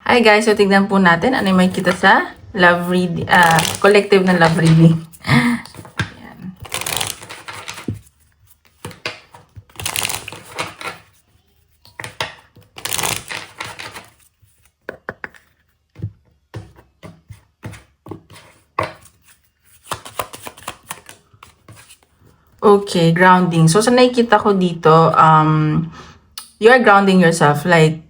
Hi guys, so tignan po natin ano yung makikita sa love reading, collective ng love reading. Ayan. Okay, grounding. So sa nakikita ko dito, you are grounding yourself, like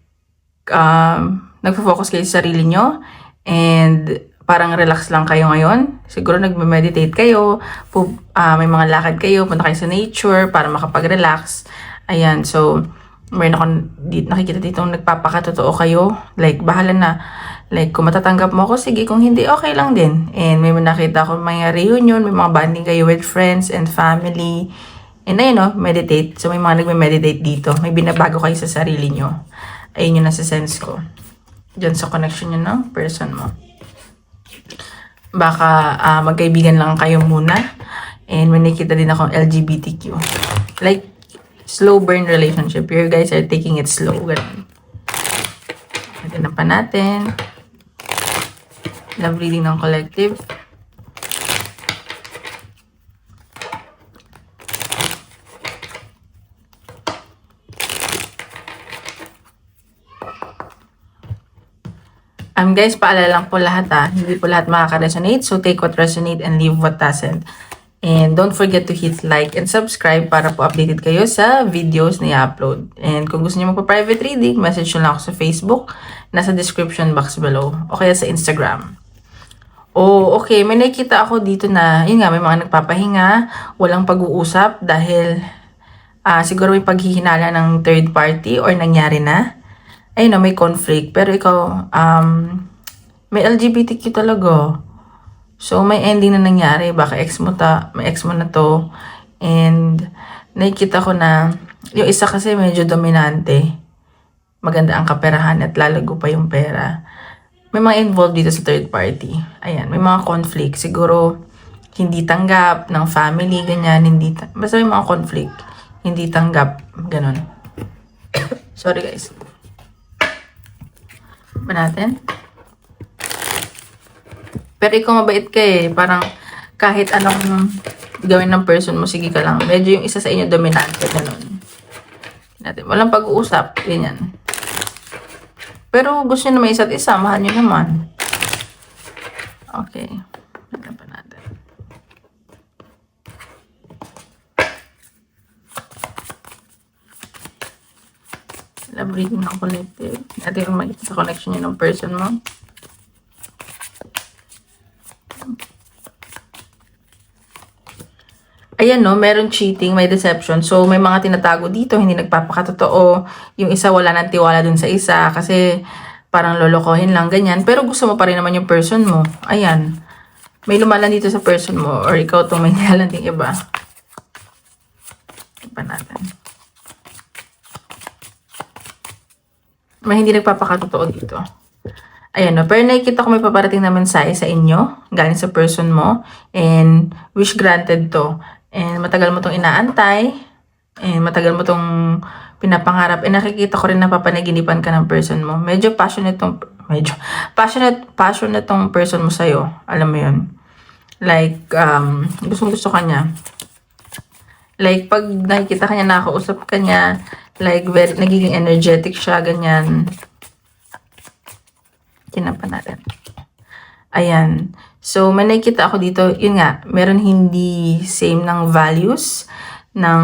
nagfo-focus kayo sa sarili nyo and parang relax lang kayo ngayon. Siguro nagme-meditate kayo, may mga lakad kayo, punta kayo sa nature para makapag-relax. Ayan, so mayroon ako nakikita dito nagpapakatotoo kayo. Like, bahala na. Like, kung matatanggap mo ako, sige. Kung hindi, okay lang din. And may nakita ako mga reunion, may mga bonding kayo with friends and family. And ayun, no, meditate. So, may mga nagme-meditate dito. May binabago kayo sa sarili nyo. Ayun yung nasa sense ko. Diyan sa connection nyo ng person mo. Baka magkaibigan lang kayo muna. And may nakita din akong LGBTQ. Like, slow burn relationship. You guys are taking it slow. Ganun. Natin pa natin. Love reading ng collective. Guys, paalala lang po lahat hindi po lahat makaka-resonate. So, take what resonate and leave what doesn't. And don't forget to hit like and subscribe para po updated kayo sa videos na i-upload. And kung gusto niyo magpa-private reading, message nyo lang ako sa Facebook. Nasa description box below. O kaya sa Instagram. Oh, okay. May nakita ako dito na, yun nga, may mga nagpapahinga, walang pag-uusap dahil siguro may paghihinala ng third party or nangyari na. Ayun, may conflict. Pero ikaw, may LGBTQ talaga. So, may ending na nangyari. Baka may ex mo na to. And, nakikita ko na, yung isa kasi medyo dominante. Maganda ang kaperahan at lalago pa yung pera. May mga involved dito sa third party. Ayan, may mga conflict. Siguro, hindi tanggap ng family, ganyan. Basta may mga conflict. Hindi tanggap, ganun. Sorry guys. Ba natin? Pero ikaw mabait ka parang kahit anong gawin ng person mo, sige ka lang. Medyo yung isa sa inyo dominante, ganun. Natin. Walang pag-uusap, ganyan. Pero gusto nyo naman isa't isa, mahal nyo naman. Okay. Tignan pa natin. Love reading ng collective. Natin yung makikita sa connection nyo ng person mo. Ayan no, meron cheating, may deception. So, may mga tinatago dito, hindi nagpapakatotoo. Yung isa wala nang tiwala dun sa isa kasi parang lolokohin lang, ganyan. Pero gusto mo pa rin naman yung person mo. Ayan. May lumalan dito sa person mo or ikaw itong may nilalan din iba. Iba natin. May hindi nagpapakatotoo dito. Ayan no, pero nakikita ko may paparating na mensahe sa inyo, galing sa person mo, and wish granted to. And matagal mo tong inaantay, and matagal mo tong pinapangarap, and nakikita ko rin na papanaginipan ka ng person mo. Medyo passionate tong person mo sa'yo. Alam mo yun. Like, gusto ka niya. Like, pag nakikita ka niya, nakakausap ka niya, like, nagiging energetic siya, ganyan. Tinapan natin. Ayan. So, may nakikita ako dito, yun nga, meron hindi same ng values, ng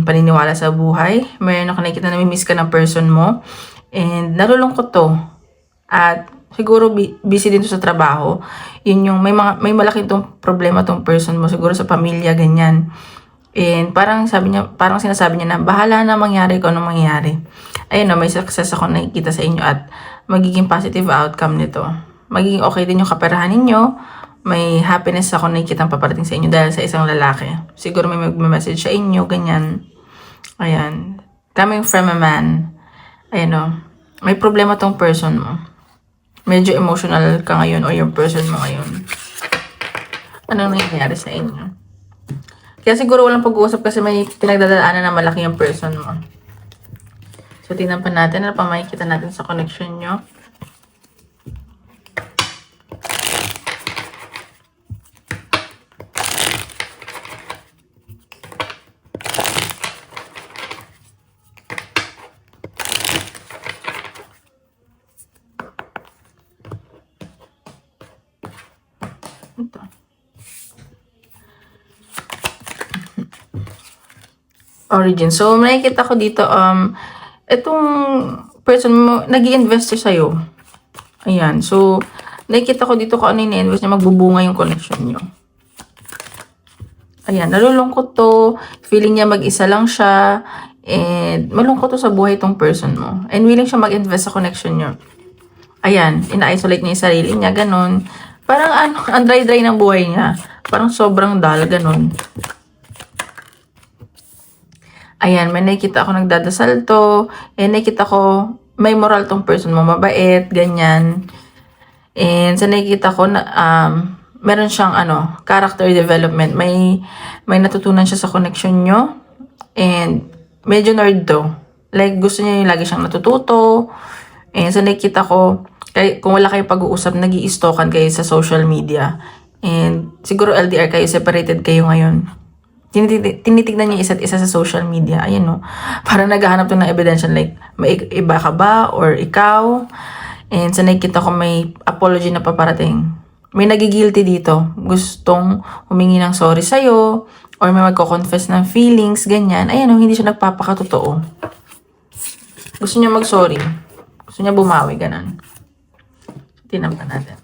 paniniwala sa buhay. Meron ako nakikita na may-miss ka ng person mo. And, nalulungkot to. At, siguro busy din to sa trabaho. Yun yung, may malaking tong problema tong person mo, siguro sa pamilya, ganyan. And, parang sinasabi niya na, bahala na mangyari kung anong mangyari. Ayun no, may success ako nakikita sa inyo at magiging positive outcome nito. Magiging okay din yung kaperahan ninyo. May happiness ako nakikita paparating sa inyo dahil sa isang lalaki. Siguro may mag-message sa inyo, ganyan. Ayan. Coming from a man. Ayan o. May problema tong person mo. Medyo emotional ka ngayon o yung person mo ngayon. Anong nangyayari sa inyo? Kaya siguro walang pag-uusap kasi may pinagdadaanan na malaki yung person mo. So, tingnan pa natin. Ano pa makikita natin sa connection nyo? Ito. Origin. So, makikita ko dito, itong person mo, nag-i-invest sa'yo. Ayan. So, nakikita ko dito kung ano yung invest niya, magbubunga yung connection nyo. Ayan, nalulungkot to. Feeling niya mag-isa lang siya. And malungkot to sa buhay itong person mo. And willing siya mag-invest sa connection nyo. Ayan, ina-isolate niya yung sarili niya, ganun. Parang ang dry-dry ng buhay niya. Parang sobrang dull, ganun. Ayan, may nakikita ako nagdadasal to. And nakikita ko, may moral tong person mo, mabait, ganyan. And sa nakikita ko, meron siyang character development. May natutunan siya sa connection nyo. And medyo nerd to. Like, gusto niya yung lagi siyang natututo. And sa nakikita ko, kung wala kayong pag-uusap, nag-i-stalkan kayo sa social media. And siguro LDR kayo, separated kayo ngayon. Tinitignan niya isa't isa sa social media. Ayan no. Parang naghahanap to ng ebidensya. Like, may iba ka ba? Or ikaw? And sa nakikita ko, may apology na paparating. May nagigilty dito. Gustong humingi ng sorry sa'yo. Or may magko-confess ng feelings. Ganyan. Ayan no, hindi siya nagpapakatotoo. Gusto niya mag-sorry. Gusto niya bumawi. Ganun. Tingnan pa natin.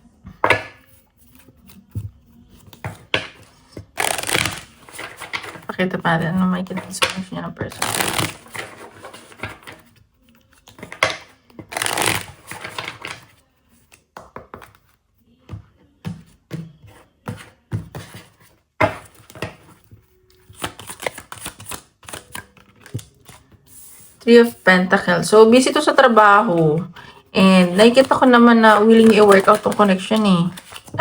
Pakita pa natin ano may kinasusunod niya ng person. Three of Pentacles. So, busy to sa trabaho. And, nakikita ko naman na willing i-work out tong connection eh.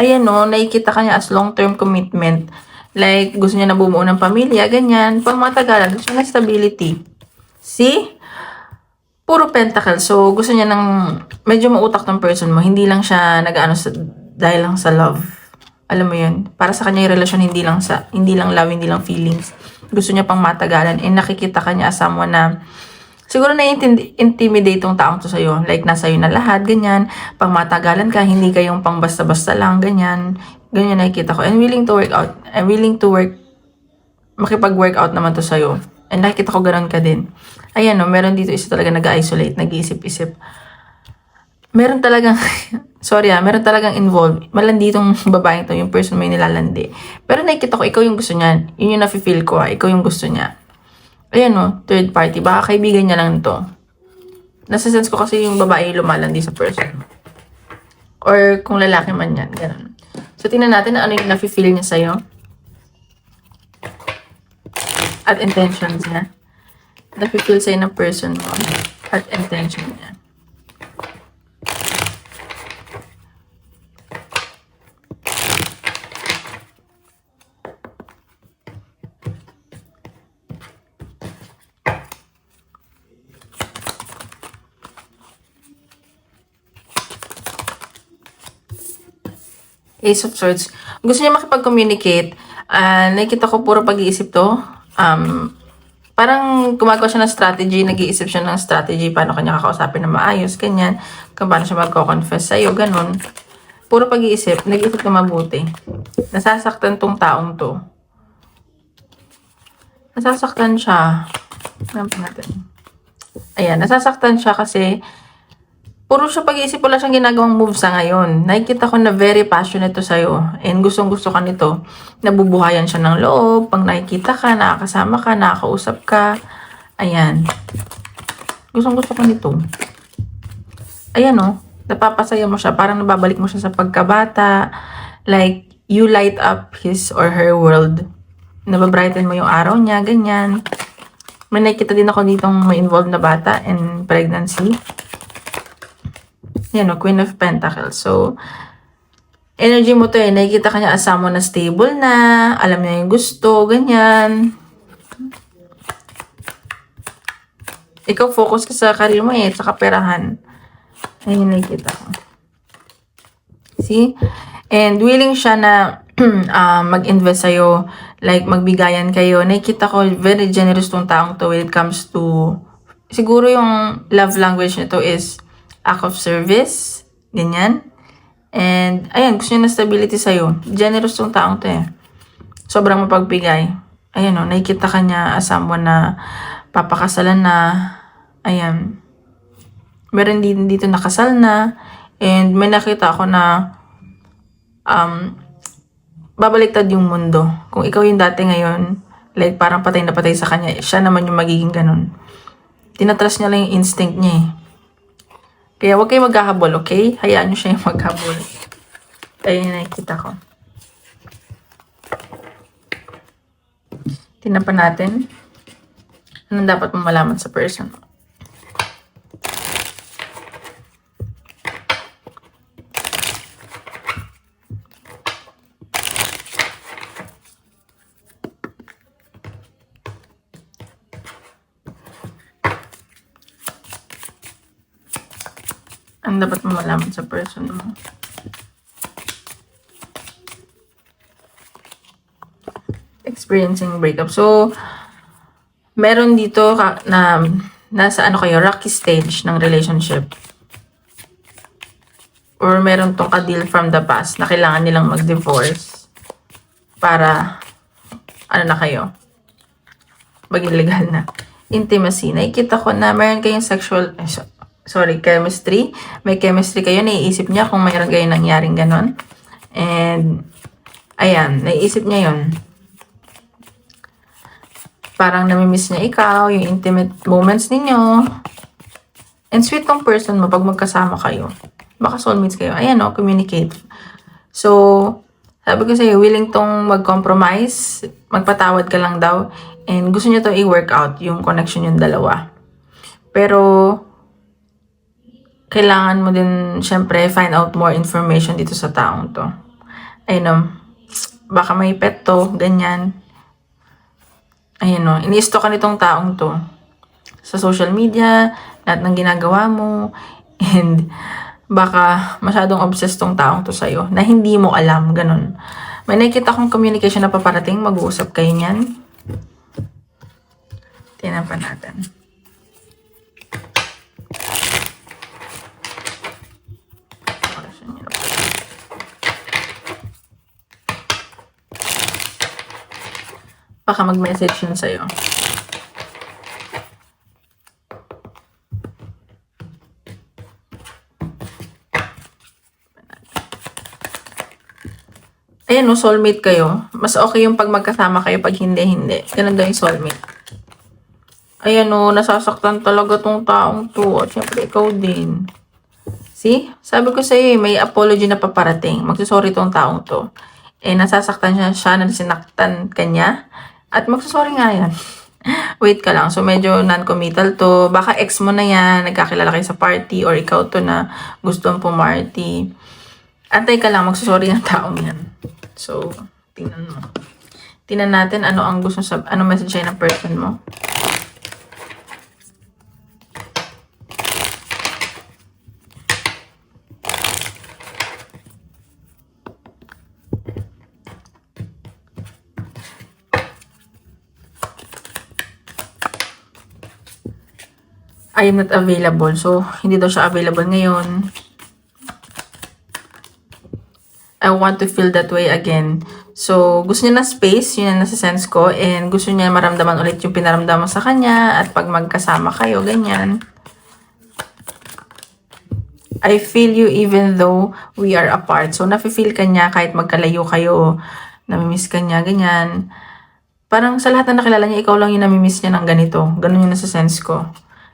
Ayan no, nakikita ka niya as long-term commitment. Like, gusto niya na bumuo ng pamilya, ganyan. Pang matagalan, gusto niya stability. See? Puro Pentacles. So, gusto niya ng medyo mautak tong person mo. Hindi lang siya dahil lang sa love. Alam mo yun? Para sa kanya yung relasyon, hindi lang love, hindi lang feelings. Gusto niya pang matagalan. And nakikita ka niya as someone na siguro na-intimidate tong taong to sa'yo. Like, nasa iyo na lahat, ganyan. Pang matagalan ka, hindi kayong pang basta-basta lang, ganyan. Ganyan nakikita ko. And willing to work out. I'm willing to makipag-work out naman to sa'yo. And nakikita ko ganun ka din. Ayan no, meron dito isa talaga nag-isolate, nag-iisip-isip. Meron talagang, meron talagang involved. Malandi itong babaeng to, yung person may nilalandi. Pero nakikita ko, ikaw yung gusto niya. Yun yung nafe-feel ko, ikaw yung gusto niya. Ayan no, third party. Baka kaibigan niya lang ito. Nasa sense ko kasi yung babae lumalandi sa person. Or kung lalaki man yan. Ganun. So, tingnan natin ano yung nafe-feel niya sa'yo. At intentions niya. Nafe-feel sa'yo ng person mo. At intention niya. Ace of Swords. Gusto niya makipag-communicate. Nakikita ko puro pag-iisip to. Parang gumagawa siya ng strategy. Nag-iisip siya ng strategy. Paano kanya kakausapin na maayos. Ganyan. Kung paano siya magko-confess sa'yo. Ganun. Puro pag-iisip. Nag-iisip na mabuti. Nasasaktan tong taong to. Nasasaktan siya. Ano pa natin? Ayan. Nasasaktan siya kasi puro siya pag-iisip, wala siyang ginagawang move sa ngayon. Nakikita ko na very passionate to sa'yo. And gustong-gusto ka nito. Nabubuhayan siya ng loob. Pag nakikita ka, nakakasama ka, nakakausap ka. Ayan. Gustong-gusto ka nito. Ayan o. Napapasaya mo siya. Parang nababalik mo siya sa pagkabata. Like, you light up his or her world. Nababrighten mo yung araw niya. Ganyan. May nakikita din ako ditong may involved na bata and pregnancy. Yan o, Queen of Pentacles. So, energy mo to eh. Nakikita ka niya as someone na stable na. Alam niya yung gusto. Ganyan. Ikaw focus ka sa career mo eh. Sa kaperahan. Ayun nakikita ko. See? And willing siya na mag-invest sa'yo. Like, magbigayan kayo. Nakikita ko, very generous tong taong to when it comes to, siguro yung love language nito is act of service. Ganyan. And, ayan, gusto niya na stability sa'yo. Generous tong taong to eh. Sobrang mapagbigay. Ayan o, nakikita ka niya as someone na papakasalan na. Ayan. Meron din dito nakasal na. And may nakita ako na babaliktad yung mundo. Kung ikaw yung dati ngayon, like parang patay na patay sa kanya, siya naman yung magiging ganun. Tinatrust niya lang yung instinct niya eh. Kaya huwag kayo maghahabol, okay? Hayaan niyo siya yung maghabol. Ayun yung nakikita ko. Tingnan pa natin. Anong dapat mong malaman sa person mo? Ang dapat mo malaman sa person mo. Experiencing breakup. So, meron dito na nasa ano kayo, rocky stage ng relationship. Or meron tong ka-deal from the past na kailangan nilang mag-divorce para ano na kayo, maging legal na. Intimacy. Nakikita ko na meron kayong sexual, chemistry. May chemistry kayo, naiisip niya kung mayroon kayong nangyaring ganon. And, ayan, naiisip niya yun. Parang namimiss niya ikaw, yung intimate moments ninyo. And sweet tong person mo pag magkasama kayo. Baka soulmates kayo. Ayan o, communicate. So, sabi ko sa'yo, willing tong mag-compromise, magpatawad ka lang daw. And gusto niya to i-work out yung connection yung dalawa. Pero, kailangan mo din, syempre, find out more information dito sa taong to. Ayun, baka may pet to, ganyan. Ayun o, ini-stalk ka nitong taong to. Sa social media, lahat ng ginagawa mo, and baka masyadong obsessed tong taong to sa'yo, na hindi mo alam, ganun. May nakikita kong communication na paparating, mag-uusap kayo niyan. Tingnan pa natin. Baka mag-message yun sa'yo. Ayan o, soulmate kayo. Mas okay yung pag magkasama kayo, pag hindi. Ganun daw yung soulmate. Ayan o, nasasaktan talaga tong taong to. At syempre, ikaw din. See? Sabi ko sa'yo, may apology na paparating. Magsusorry tong taong to. Eh, nasasaktan siya na sinaktan kanya. At magsusorry nga yan. Wait ka lang. So, medyo non-committal to. Baka ex mo na yan. Nagkakilala kayo sa party. Or ikaw to na gusto mong pumarty. Antay ka lang. Magsusorry ang taong yan. So, tingnan mo. Tingnan natin ano ang gusto ano message siya ng person mo. I am not available. So, hindi daw siya available ngayon. I want to feel that way again. So, gusto niya na space. Yun ang nasa sense ko. And gusto niya maramdaman ulit yung pinaramdaman sa kanya. At pag magkasama kayo, ganyan. I feel you even though we are apart. So, nafe-feel ka niya kahit magkalayo kayo. Namimiss ka niya, ganyan. Parang sa lahat na nakilala niya, ikaw lang yung namimiss niya ng ganito. Ganun yung nasa sense ko.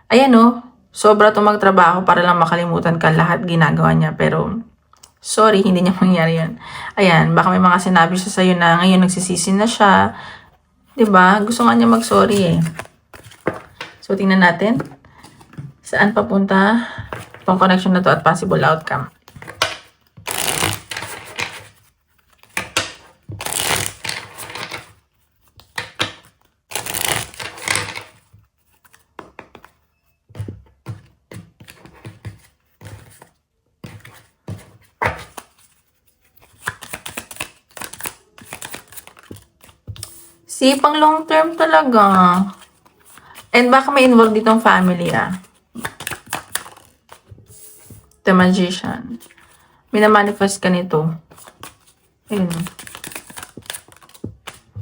Ayan o, sobra itong magtrabaho para lang makalimutan ka lahat ginagawa niya. Pero, sorry, hindi niya mangyari yun. Ayan, baka may mga sinabi siya sa'yo na ngayon nagsisisi na siya. Diba? Gusto nga niya mag-sorry eh. So, tingnan natin. Saan papunta itong connection na to at possible outcome. See, pang long term talaga. And baka may involved ditong family ah. The Magician. Minamanifest ka nito. Ayun.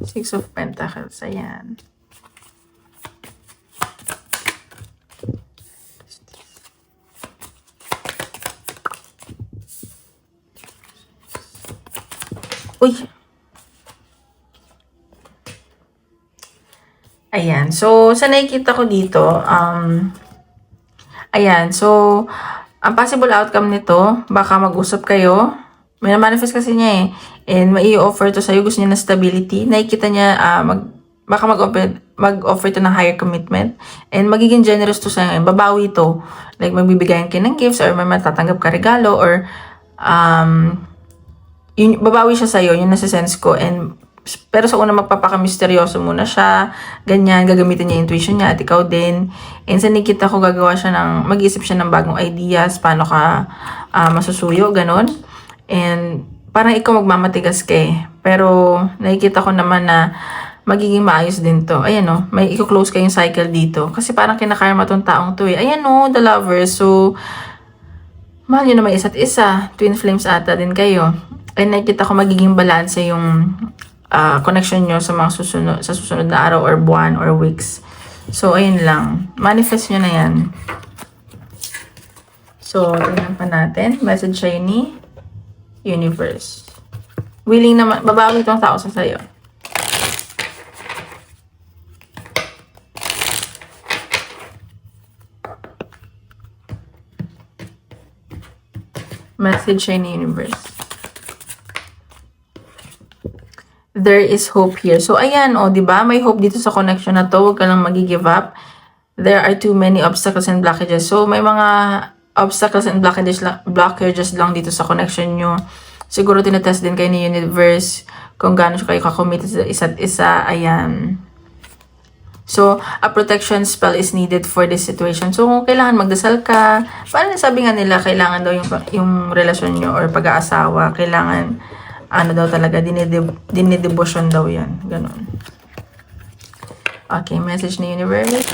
Six of Pentacles. Ayan. Uy! Ayan. So, sa nakikita ko dito, ayan. So, ang possible outcome nito, baka mag-usap kayo. May na-manifest kasi niya eh. And mai-offer to sa'yo. Gusto niya ng stability. Nakikita niya, baka mag-offer to ng higher commitment. And magiging generous to sa'yo. Babawi to. Like, magbibigayan kayo ng gifts or may matatanggap ka regalo or yun, babawi siya sa'yo. Yun nasa sense ko. And pero sa una magpapaka-misteryoso muna siya, ganyan, gagamitin niya intuition niya at ikaw din. And sa nakita ko gagawa siya mag-iisip siya ng bagong ideas, paano ka masusuyo, ganon. And parang ikaw magmamatigas ka eh. Pero nakikita ko naman na magiging maayos din to. Ayan o, may i-close kayong cycle dito. Kasi parang kinakarma tong taong to eh. Ayan o, the lovers. So, mahal nyo naman isa't isa. Twin flames ata din kayo. And nakikita ko magiging balance yung connection nyo sa mga susunod na araw or buwan or weeks. So, ayun lang. Manifest nyo na yan. So, tingnan pa natin. Message sa'yo ni Universe. Willing naman, babawi itong tao sa sa'yo. Message sa'yo ni Universe. There is hope here. So, ayan, di ba? May hope dito sa connection na to. Huwag ka lang mag-give up. There are too many obstacles and blockages. So, may mga obstacles and blockages lang dito sa connection nyo. Siguro tinatest din kayo ni Universe kung gaano kayo kakommitted sa isa't isa. Ayan. So, a protection spell is needed for this situation. So, kung kailangan magdasal ka, paano sabi nga nila, kailangan daw yung relasyon nyo or pag-aasawa, kailangan daw talaga, dinidebosyon daw yan. Ganon. Okay, message ni Universe.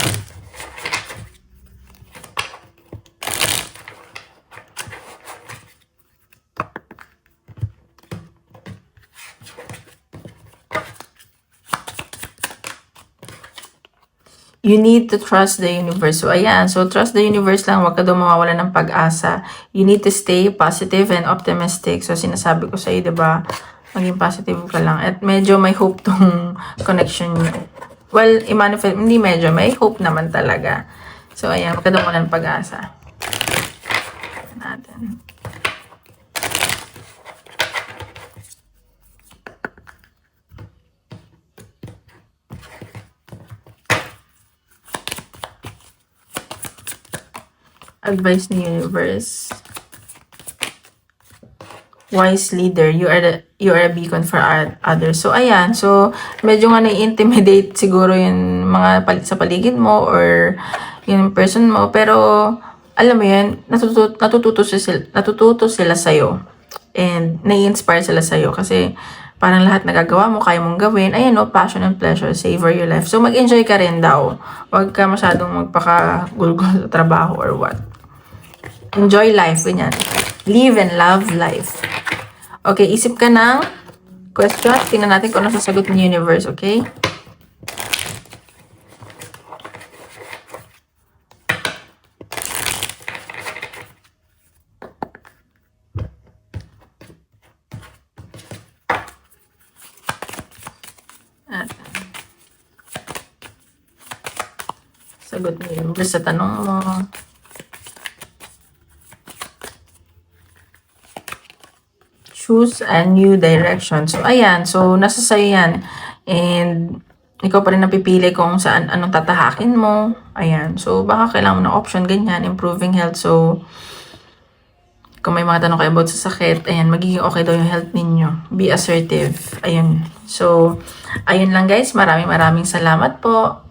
You need to trust the universe. So, ayan. So, trust the universe lang. Huwag ka daw mawawala ng pag-asa. You need to stay positive and optimistic. So, sinasabi ko sa'yo, diba? Maging positive ka lang. At medyo may hope tong connection nyo. Well, i-manifest. Hindi medyo. May hope naman talaga. So, ayan. Huwag ka daw mawala ng pag-asa. Natin. Advice ni Universe. Wise leader. You are a beacon for others. So, ayan. So, medyo nga na-intimidate siguro yung mga sa paligid mo or yung person mo. Pero, alam mo yan, natututo sila sa'yo. And, nai-inspire sila sa'yo. Kasi, parang lahat nagagawa mo, kaya mong gawin. Ayan, passion and pleasure. Savor your life. So, mag-enjoy ka rin daw. Huwag ka masyadong magpaka-gulgol sa trabaho or what. Enjoy life, ganyan. Live and love life. Okay, isip ka ng question. Tingnan natin kung ano sasagot ng Universe, okay? Sagot ng Universe sa tanong mo. Choose a new direction. So, ayan. So, nasa sa'yo yan. And, ikaw pa rin napipili kung saan, anong tatahakin mo. Ayan. So, baka kailangan mo ng option, ganyan. Improving health. So, kung may mga tanong kayo about sa sakit, ayan, magiging okay daw yung health ninyo. Be assertive. Ayun. So, ayun lang guys. Maraming salamat po.